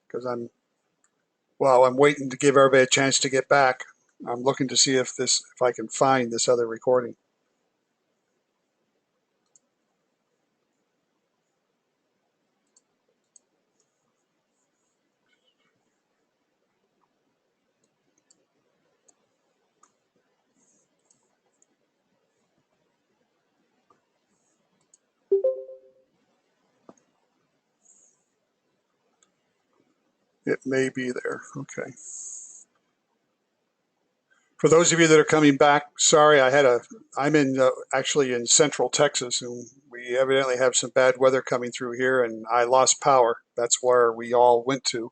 because I'm waiting to give everybody a chance to get back. I'm looking to see if I can find this other recording. It may be there. Okay. For those of you that are coming back, sorry, I'm actually in central Texas, and we evidently have some bad weather coming through here, and I lost power. That's where we all went to.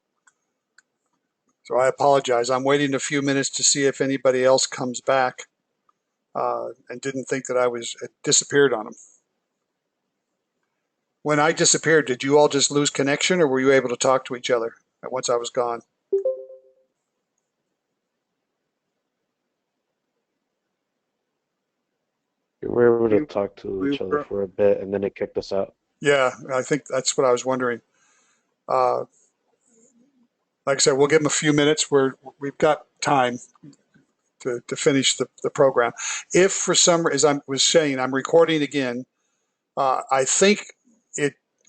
So I apologize. I'm waiting a few minutes to see if anybody else comes back, and didn't think that I was disappeared on them. When I disappeared, did you all just lose connection, or were you able to talk to each other once I was gone? We were able to talk to each other for a bit, and then it kicked us out. Yeah, I think that's what I was wondering. Uh, like I said, we'll give them a few minutes. We've got time to finish the program. If for some, as I was saying, I'm recording again. I think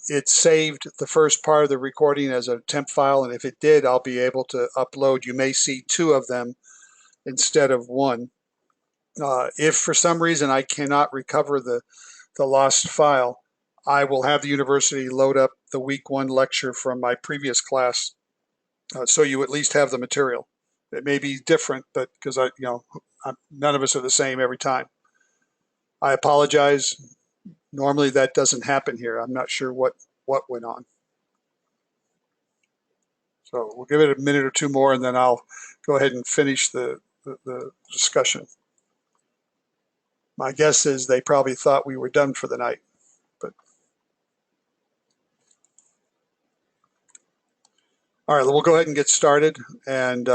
it saved the first part of the recording as a temp file, and if it did, I'll be able to upload. You may see two of them instead of one. If for some reason I cannot recover the lost file, I will have the university load up the week 1 lecture from my previous class, so you at least have the material. It may be different, but because none of us are the same every time. I apologize. Normally that doesn't happen here. I'm not sure what went on. So we'll give it a minute or two more, and then I'll go ahead and finish the discussion. My guess is they probably thought we were done for the night, but all right, we'll go ahead and get started. And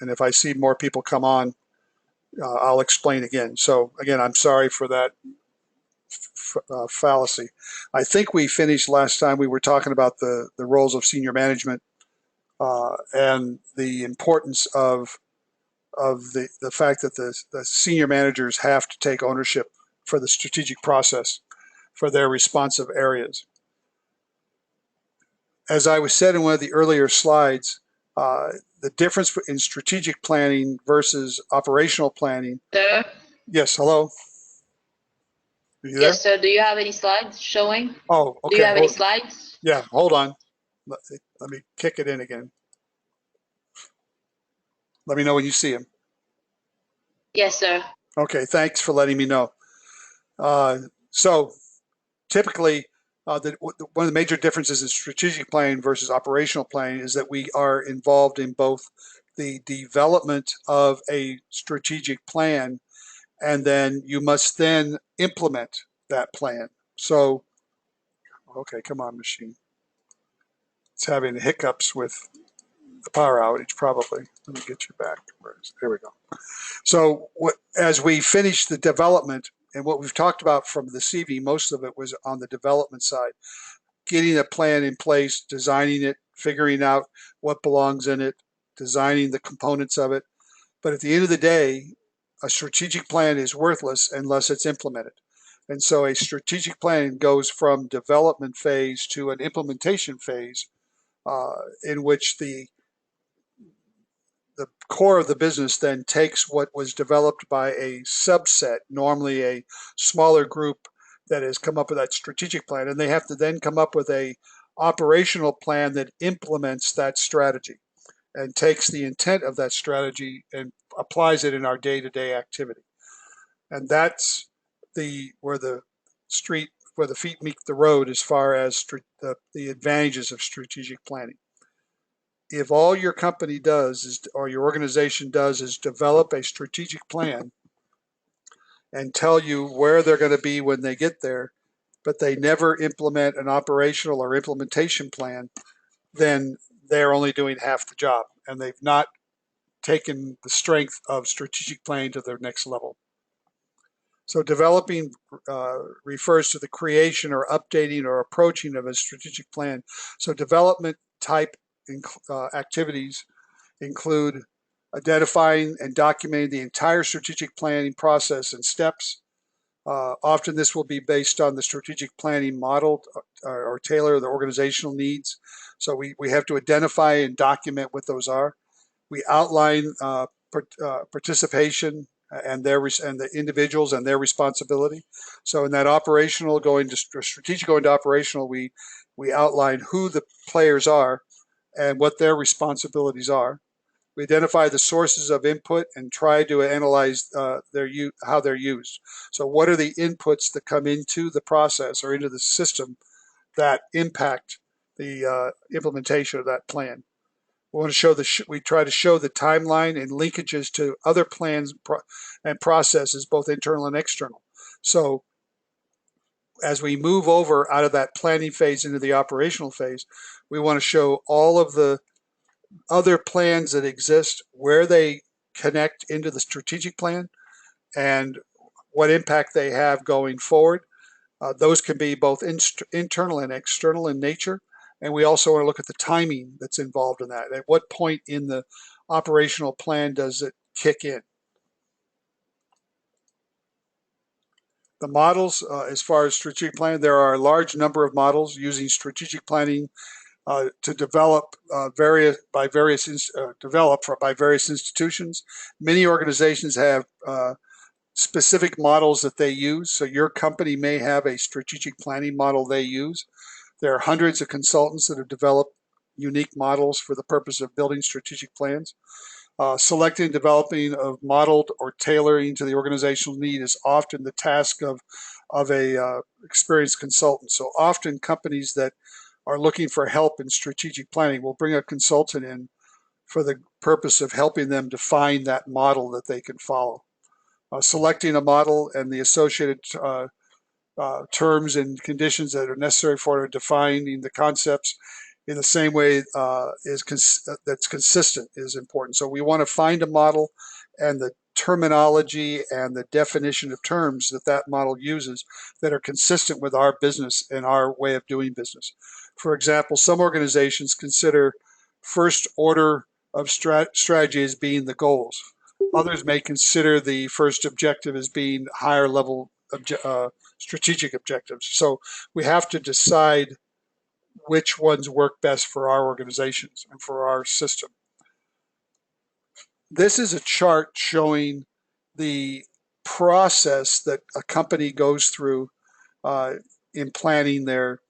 if I see more people come on, I'll explain again. So again, I'm sorry for that fallacy. I think we finished last time. We were talking about the roles of senior management and the importance of the fact that the senior managers have to take ownership for the strategic process for their responsive areas. As I was said in one of the earlier slides, the difference in strategic planning versus operational planning. Sir? Yes, hello? Are you there? Yes, sir. Do you have any slides showing? Oh, okay. Do you have any slides? Yeah, hold on. Let me kick it in again. Let me know when you see them. Yes, sir. Okay, thanks for letting me know. So typically, one of the major differences in strategic planning versus operational planning is that we are involved in both the development of a strategic plan, and then you must then implement that plan. So, okay, come on, machine. It's having hiccups with the power outage, probably. Let me get you back. There we go. So as we finish the development, and what we've talked about from this evening, most of it was on the development side, getting a plan in place, designing it, figuring out what belongs in it, designing the components of it. But at the end of the day, a strategic plan is worthless unless it's implemented. And so a strategic plan goes from development phase to an implementation phase, in which the core of the business then takes what was developed by a subset, normally a smaller group that has come up with that strategic plan, and they have to then come up with a operational plan that implements that strategy and takes the intent of that strategy and applies it in our day-to-day activity. And that's where the feet meet the road as far as the advantages of strategic planning. If all your company does is, or your organization does, is develop a strategic plan and tell you where they're going to be when they get there, but they never implement an operational or implementation plan, then they're only doing half the job, and they've not taken the strength of strategic planning to their next level. So developing refers to the creation or updating or approaching of a strategic plan. So development type activities include identifying and documenting the entire strategic planning process and steps. Often this will be based on the strategic planning model or tailor the organizational needs. So we have to identify and document what those are. We outline participation and the individuals and their responsibility. So in that operational going to strategic going to operational, we outline who the players are and what their responsibilities are. We identify the sources of input and try to analyze how they're used. So what are the inputs that come into the process or into the system that impact the implementation of that plan? We want to show we try to show the timeline and linkages to other plans and processes, both internal and external. So as we move over out of that planning phase into the operational phase, we want to show all of the other plans that exist, where they connect into the strategic plan, and what impact they have going forward. Those can be both internal and external in nature. And we also want to look at the timing that's involved in that. At what point in the operational plan does it kick in? The models, as far as strategic planning, there are a large number of models using strategic planning to develop by various institutions. Many organizations have specific models that they use. So your company may have a strategic planning model they use. There are hundreds of consultants that have developed unique models for the purpose of building strategic plans. Selecting and developing of modeled or tailoring to the organizational need is often the task of a experienced consultant. So often companies that are looking for help in strategic planning will bring a consultant in for the purpose of helping them define that model that they can follow. Selecting a model and the associated terms and conditions that are necessary for defining the concepts in the same way that's consistent is important. So we want to find a model and the terminology and the definition of terms that model uses that are consistent with our business and our way of doing business. For example, some organizations consider first order of strategy as being the goals. Others may consider the first objective as being higher level strategic objectives. So we have to decide which ones work best for our organizations and for our system. This is a chart showing the process that a company goes through in planning their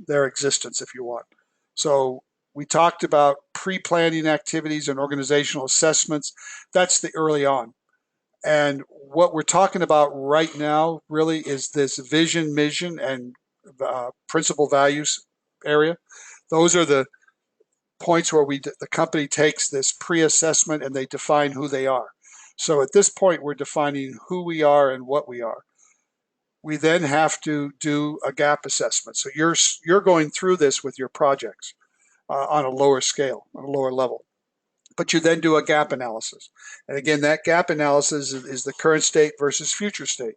existence, if you want. So we talked about pre-planning activities and organizational assessments. That's the early on. And what we're talking about right now really is this vision, mission, and principal values area. Those are the points where the company takes this pre-assessment and they define who they are. So at this point, we're defining who we are and what we are. We then have to do a gap assessment. So you're going through this with your projects on a lower scale, on a lower level. But you then do a gap analysis. And again, that gap analysis is the current state versus future state.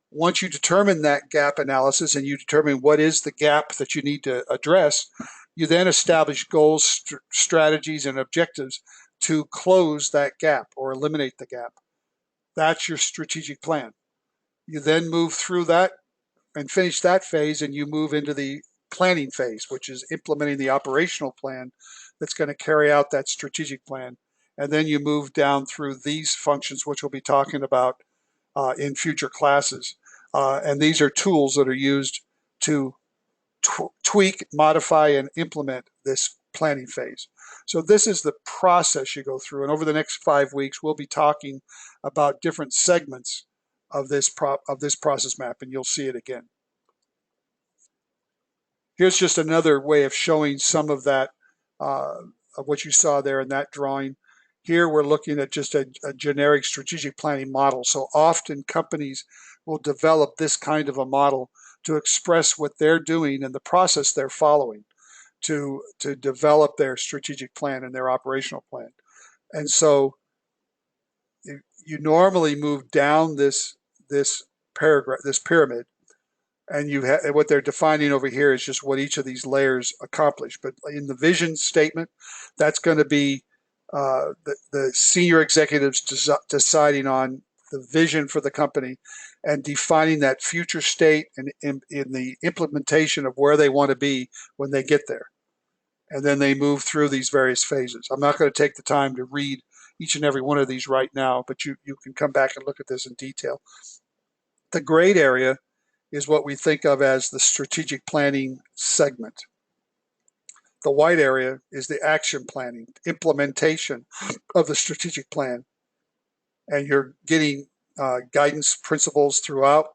Once you determine that gap analysis and you determine what is the gap that you need to address, you then establish goals, strategies, and objectives to close that gap or eliminate the gap. That's your strategic plan. You then move through that and finish that phase, and you move into the planning phase, which is implementing the operational plan that's going to carry out that strategic plan. And then you move down through these functions, which we'll be talking about in future classes. And these are tools that are used to tweak, modify, and implement this planning phase. So this is the process you go through. And over the next 5 weeks, we'll be talking about different segments of this process map, and you'll see it again. Here's just another way of showing some of that, of what you saw there in that drawing. Here we're looking at just a generic strategic planning model. So often companies will develop this kind of a model to express what they're doing and the process they're following to develop their strategic plan and their operational plan. And so you normally move down this paragraph, this pyramid, And what they're defining over here is just what each of these layers accomplish. But in the vision statement, that's going to be the senior executives deciding on the vision for the company and defining that future state and in the implementation of where they want to be when they get there. And then they move through these various phases. I'm not going to take the time to read each and every one of these right now, but you can come back and look at this in detail. The grayed area is what we think of as the strategic planning segment. The white area is the action planning, implementation of the strategic plan. And you're getting guidance principles throughout,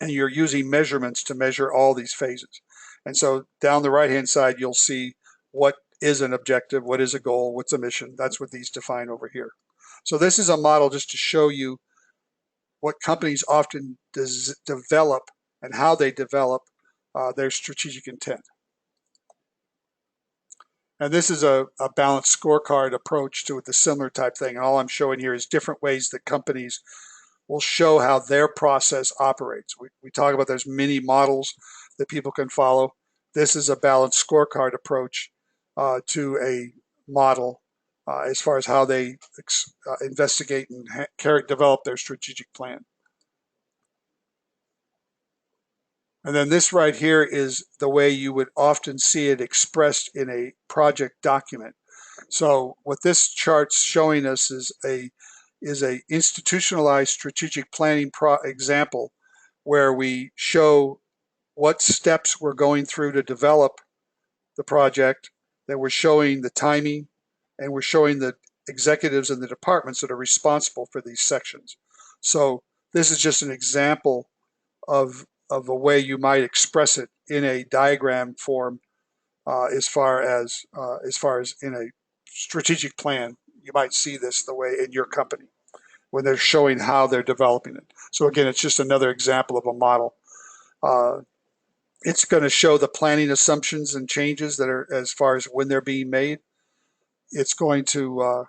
and you're using measurements to measure all these phases. And so down the right-hand side, you'll see what is an objective, what is a goal, what's a mission. That's what these define over here. So this is a model just to show you what companies often develop and how they develop their strategic intent. And this is a balanced scorecard approach to the similar type thing. And all I'm showing here is different ways that companies will show how their process operates. We talk about there's many models that people can follow. This is a balanced scorecard approach to a model as far as how they investigate and develop their strategic plan. And then this right here is the way you would often see it expressed in a project document. So what this chart's showing us is a institutionalized strategic planning example where we show what steps we're going through to develop the project, that we're showing the timing, and we're showing the executives and the departments that are responsible for these sections. So this is just an example of a way you might express it in a diagram form as far as in a strategic plan. You might see this the way in your company when they're showing how they're developing it. So again, it's just another example of a model. It's going to show the planning assumptions and changes that are as far as when they're being made. It's going to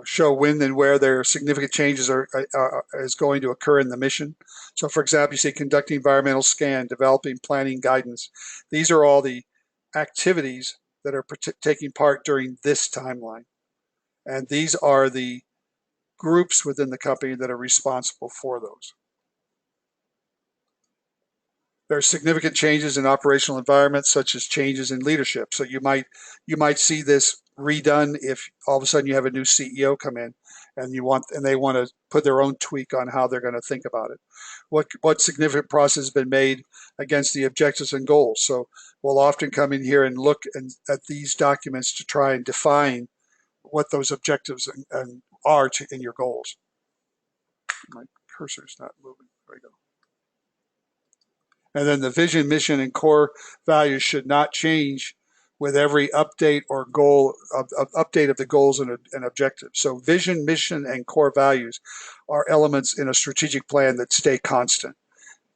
show when and where there are significant changes is going to occur in the mission. So for example, you say conducting environmental scan, developing planning guidance. These are all the activities that are taking part during this timeline. And these are the groups within the company that are responsible for those. There are significant changes in operational environments, such as changes in leadership. So you might see this redone if all of a sudden you have a new CEO come in and they want to put their own tweak on how they're going to think about it. What significant process has been made against the objectives and goals? So we'll often come in here and look at these documents to try and define what those objectives are in your goals. My cursor's not moving. There we go. And then the vision, mission, and core values should not change with every update or goal update of the goals and objectives. So vision, mission, and core values are elements in a strategic plan that stay constant.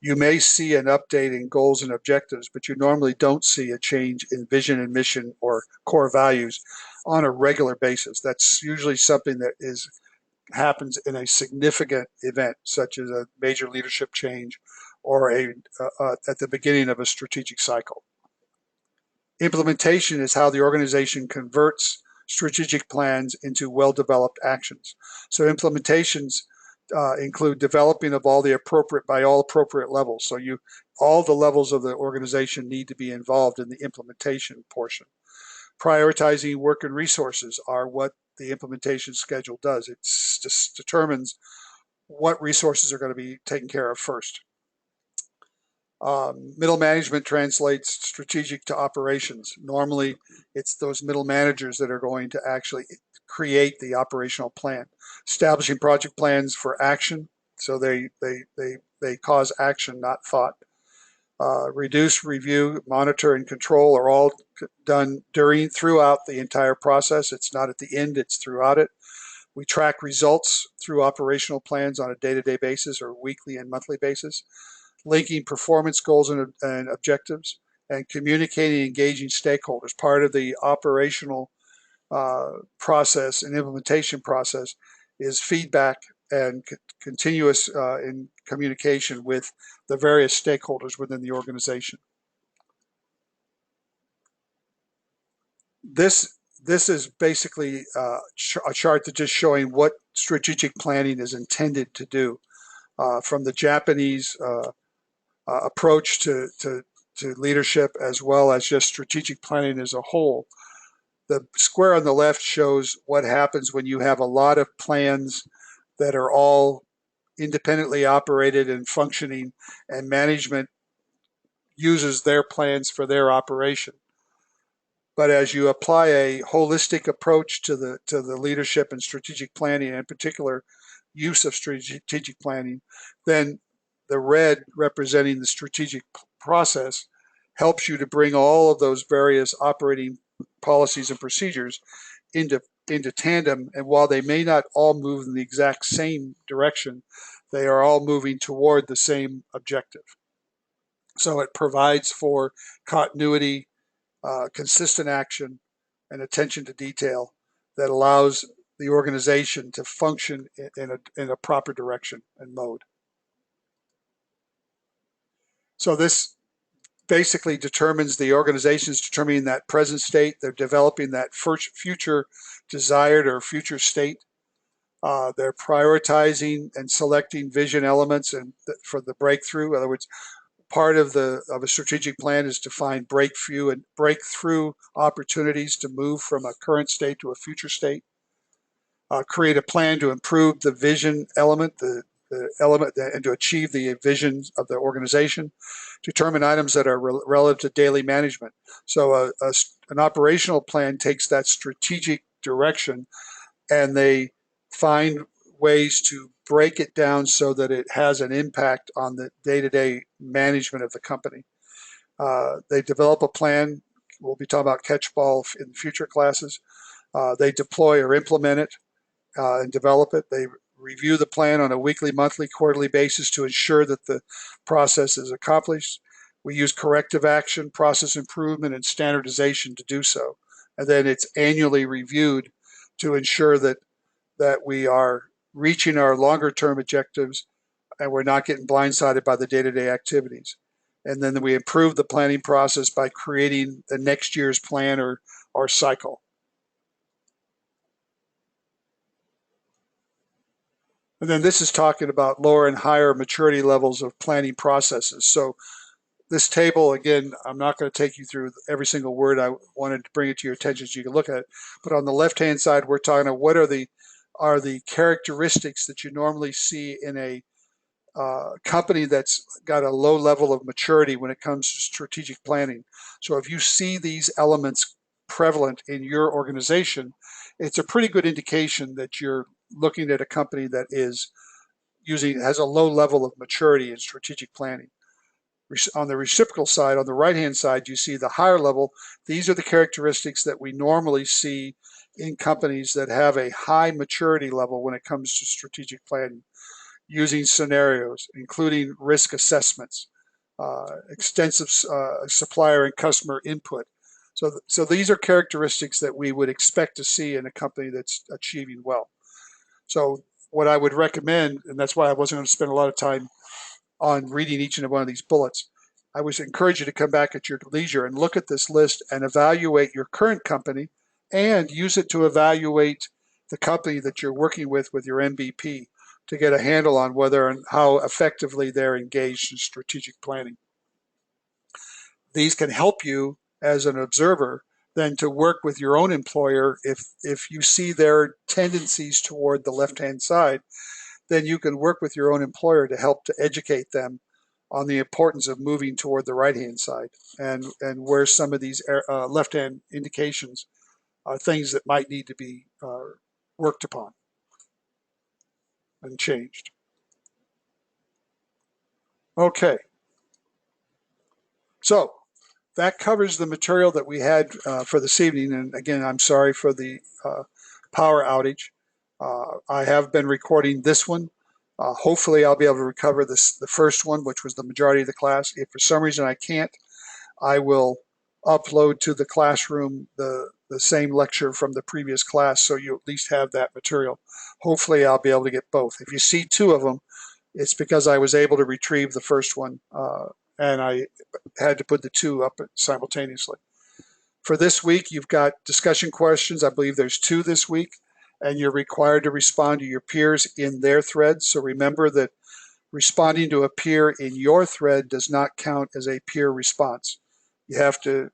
You may see an update in goals and objectives, but you normally don't see a change in vision and mission or core values on a regular basis. That's usually something that happens in a significant event, such as a major leadership change or at the beginning of a strategic cycle. Implementation is how the organization converts strategic plans into well-developed actions. So implementations include developing of all appropriate levels. So all the levels of the organization need to be involved in the implementation portion. Prioritizing work and resources are what the implementation schedule does. It just determines what resources are going to be taken care of first. Middle management translates strategic to operations. Normally, it's those middle managers that are going to actually create the operational plan. Establishing project plans for action, so they cause action, not thought. Reduce, review, monitor, and control are all done throughout the entire process. It's not at the end, it's throughout it. We track results through operational plans on a day-to-day basis or weekly and monthly basis. Linking performance goals and objectives, and communicating and engaging stakeholders. Part of the operational process and implementation process is feedback and continuous in communication with the various stakeholders within the organization. This is basically a chart that's just showing what strategic planning is intended to do, from the Japanese approach to leadership, as well as just strategic planning as a whole. The square on the left shows what happens when you have a lot of plans that are all independently operated and functioning, and management uses their plans for their operation. But as you apply a holistic approach to the leadership and strategic planning, and in particular use of strategic planning, then the red representing the strategic process helps you to bring all of those various operating policies and procedures into tandem. And while they may not all move in the exact same direction, they are all moving toward the same objective. So it provides for continuity, consistent action, and attention to detail that allows the organization to function in a proper direction and mode. So this basically determines the organization's determining that present state. They're developing that future desired or future state. They're prioritizing and selecting vision elements and for the breakthrough. In other words, part of a strategic plan is to find breakthrough opportunities to move from a current state to a future state. Create a plan to improve the vision element, and to achieve the vision of the organization. Determine items that are relative to daily management. So an operational plan takes that strategic direction, and they find ways to break it down so that it has an impact on the day-to-day management of the company. They develop a plan. We'll be talking about catchball in future classes. They deploy or implement it and develop it. They review the plan on a weekly, monthly, quarterly basis to ensure that the process is accomplished. We use corrective action, process improvement, and standardization to do so. And then it's annually reviewed to ensure that we are reaching our longer term objectives and we're not getting blindsided by the day-to-day activities. And then we improve the planning process by creating the next year's plan or cycle. And then this is talking about lower and higher maturity levels of planning processes. So this table, again, I'm not going to take you through every single word. I wanted to bring it to your attention so you can look at it. But on the left-hand side, we're talking about what are the characteristics that you normally see in a company that's got a low level of maturity when it comes to strategic planning. So if you see these elements prevalent in your organization, it's a pretty good indication that you're looking at a company that has a low level of maturity in strategic planning. On the reciprocal side, on the right-hand side, you see the higher level. These are the characteristics that we normally see in companies that have a high maturity level when it comes to strategic planning, using scenarios, including risk assessments, extensive supplier and customer input. So these are characteristics that we would expect to see in a company that's achieving well. So what I would recommend, and that's why I wasn't going to spend a lot of time on reading each and every one of these bullets, I would encourage you to come back at your leisure and look at this list and evaluate your current company and use it to evaluate the company that you're working with your MVP to get a handle on whether and how effectively they're engaged in strategic planning. These can help you as an observer then to work with your own employer. If you see their tendencies toward the left-hand side, then you can work with your own employer to help to educate them on the importance of moving toward the right-hand side and where some of these left-hand indications are things that might need to be worked upon and changed. Okay. So that covers the material that we had for this evening. And again, I'm sorry for the power outage. I have been recording this one. Hopefully I'll be able to recover the first one, which was the majority of the class. If for some reason I can't, I will upload to the classroom the same lecture from the previous class, so you at least have that material. Hopefully I'll be able to get both. If you see two of them, it's because I was able to retrieve the first one, and I had to put the two up simultaneously. For this week, you've got discussion questions. I believe there's 2 this week, and you're required to respond to your peers in their threads. So remember that responding to a peer in your thread does not count as a peer response. You have to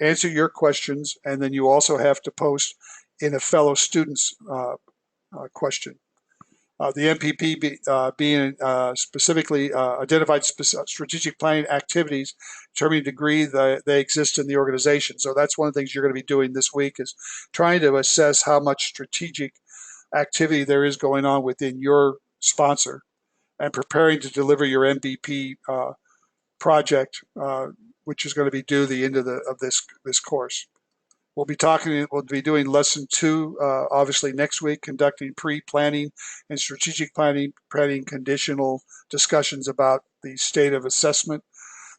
answer your questions, and then you also have to post in a fellow student's question. The MPP being specifically identified strategic planning activities, determining the degree that they exist in the organization. So that's one of the things you're going to be doing this week, is trying to assess how much strategic activity there is going on within your sponsor, and preparing to deliver your MVP project, which is going to be due the end of this course. We'll be doing lesson 2, obviously next week, conducting pre-planning and strategic planning conditional discussions about the state of assessment.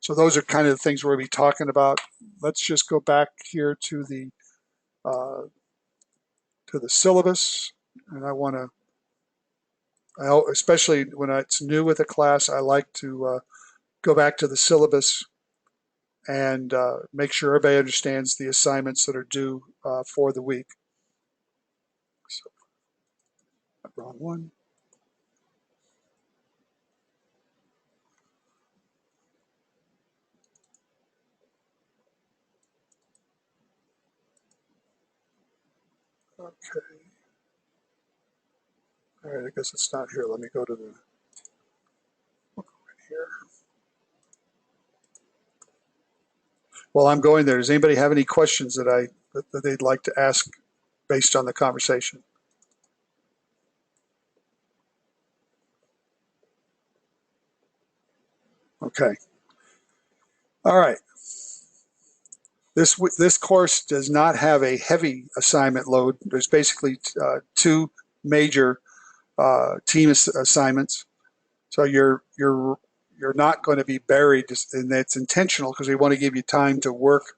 So those are kind of the things we're going to be talking about. Let's just go back here to the syllabus, and I want to, especially when it's new with a class, I like to go back to the syllabus and make sure everybody understands the assignments that are due for the week. So, wrong one. Okay. All right, I guess it's not here. Let me go to the here. Well, I'm going there. Does anybody have any questions that they'd like to ask based on the conversation? Okay. All right. This course does not have a heavy assignment load. There's basically 2 major team assignments. So you're not going to be buried, and that's intentional because we want to give you time to work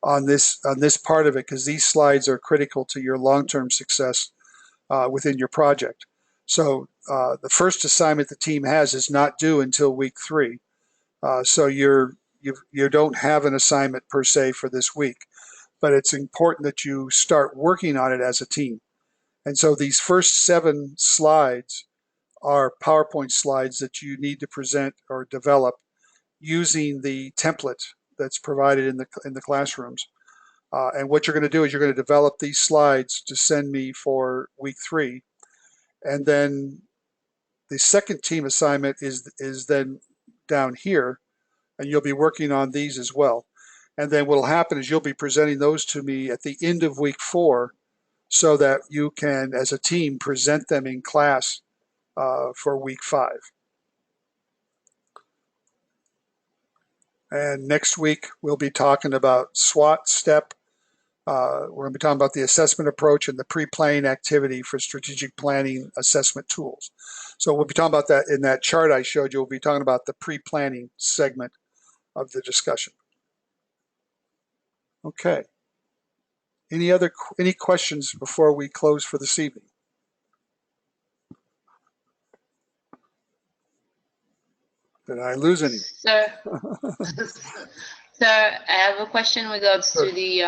on this part of it, because these slides are critical to your long-term success within your project. So the first assignment the team has is not due until week 3. So you don't have an assignment per se for this week, but it's important that you start working on it as a team. And so these first 7 slides are PowerPoint slides that you need to present or develop using the template that's provided in the classrooms. And what you're going to do is you're going to develop these slides to send me for week 3. And then the second team assignment is then down here, and you'll be working on these as well. And then what will happen is you'll be presenting those to me at the end of week 4, so that you can, as a team, present them in class for week 5. And next week, we'll be talking about SWOT step. We're going to be talking about the assessment approach and the pre-planning activity for strategic planning assessment tools. So we'll be talking about that in that chart I showed you. We'll be talking about the pre-planning segment of the discussion. Okay. Any questions before we close for this evening? Did I lose any? Sir, sir, I have a question in regards to the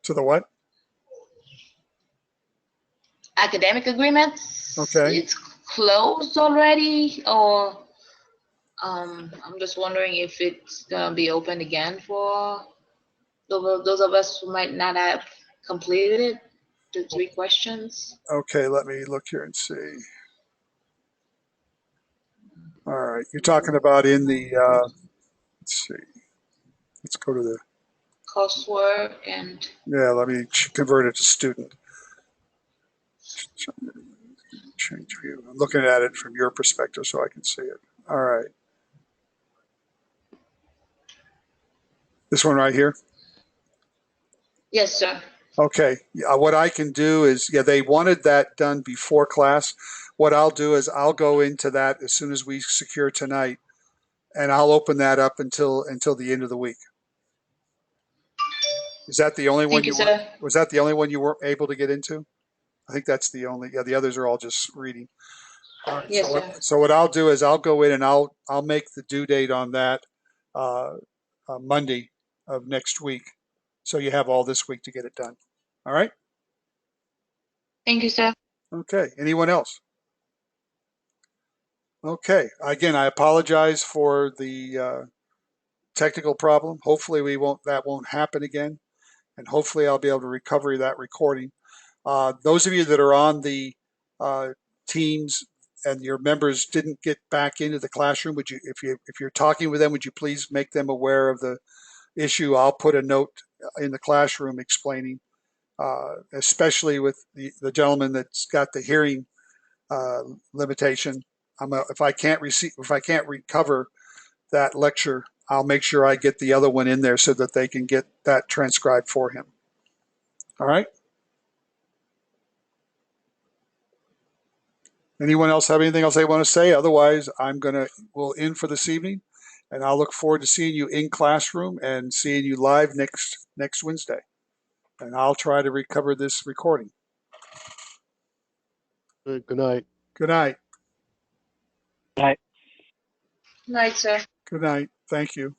To the what? academic agreements. Okay. It's closed already, or I'm just wondering if it's gonna be open again for those of us who might not have completed it. The 3 questions. Okay, let me look here and see. All right, you're talking about in the, let's see. Let's go to the, Coursework and yeah, let me convert it to student. Change view. I'm looking at it from your perspective so I can see it. All right. This one right here? yes, sir. Okay, what I can do is, yeah, they wanted that done before class. What I'll do is I'll go into that as soon as we secure tonight, and I'll open that up until the end of the week. Is that the only one Thank you, sir. was that the only one you weren't able to get into? I think that's the only, yeah, the others are all just reading. All right, Yes, sir. so what I'll do is I'll go in and I'll make the due date on that Monday of next week. So you have all this week to get it done. All right? Thank you, sir. Okay, anyone else? Okay, again, I apologize for the technical problem. Hopefully that won't happen again. And hopefully I'll be able to recover that recording. Those of you that are on the teams and your members didn't get back into the classroom, would you, if you're talking with them, would you please make them aware of the issue? I'll put a note in the classroom explaining, especially with the gentleman that's got the hearing limitation. If I can't recover that lecture, I'll make sure I get the other one in there so that they can get that transcribed for him. All right. Anyone else have anything else they want to say? Otherwise, we'll end for this evening, and I'll look forward to seeing you in classroom and seeing you live next Wednesday. And I'll try to recover this recording. Good night. Good night. Night. Night, sir. Good night. Thank you.